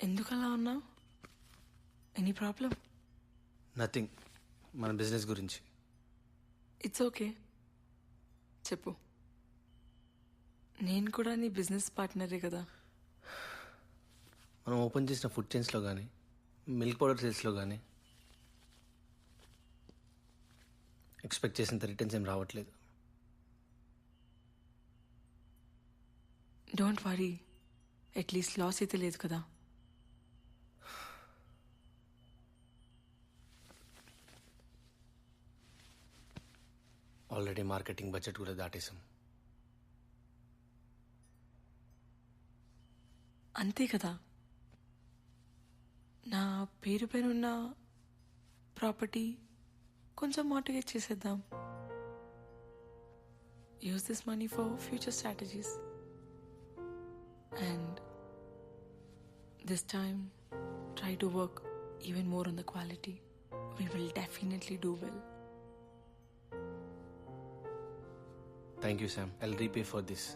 ఎందుకు అలా ఉన్నావు? Any problem? నథింగ్. మన బిజినెస్ గురించి. ఇట్స్ ఓకే, చెప్పు. నేను కూడా నీ బిజినెస్ పార్ట్నరే కదా. మనం ఓపెన్ చేసిన ఫుడ్ చైన్స్లో కానీ మిల్క్ పౌడర్ సేల్స్లో కానీ ఎక్స్పెక్ట్ చేసినంత రిటర్న్స్ ఏం రావట్లేదు. డోంట్ వరీ, అట్లీస్ట్ లాస్ అయితే లేదు కదా. ఆల్రెడీ మార్కెటింగ్ బడ్జెట్ కూడా దాటేసాం. అంతే కదా. నా పేరు పైన ఉన్న ప్రాపర్టీ కొంచెం మార్టిగేజ్ చేసేద్దాం. Use this money for future strategies. And this time try to work even more on the quality. We will definitely do well. Thank you Sam. I'll repay for this.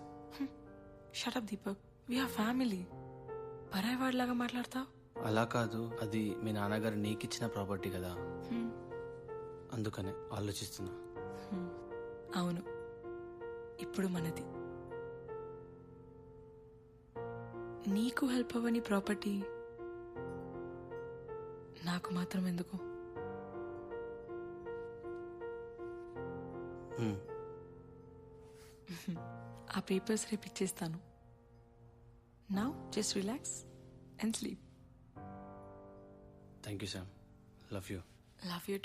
Shut up, Deepak. We are family. పరాయి వాడిలాగా మాట్లాడతావు. అలా కాదు, అది మీ నాన్నగారు నీకిచ్చిన property కదా, అందుకనే ఆలోచిస్తున్నా. అవును, ఇప్పుడు మనది. నీకు హెల్ప్ అవ్వని ప్రాపర్టీ నాకు మాత్రం ఎందుకు? ఆ పేపర్స్ రేపు ఇచ్చేస్తాను. Now just relax and sleep. Thank you Sam. Love you. Love you.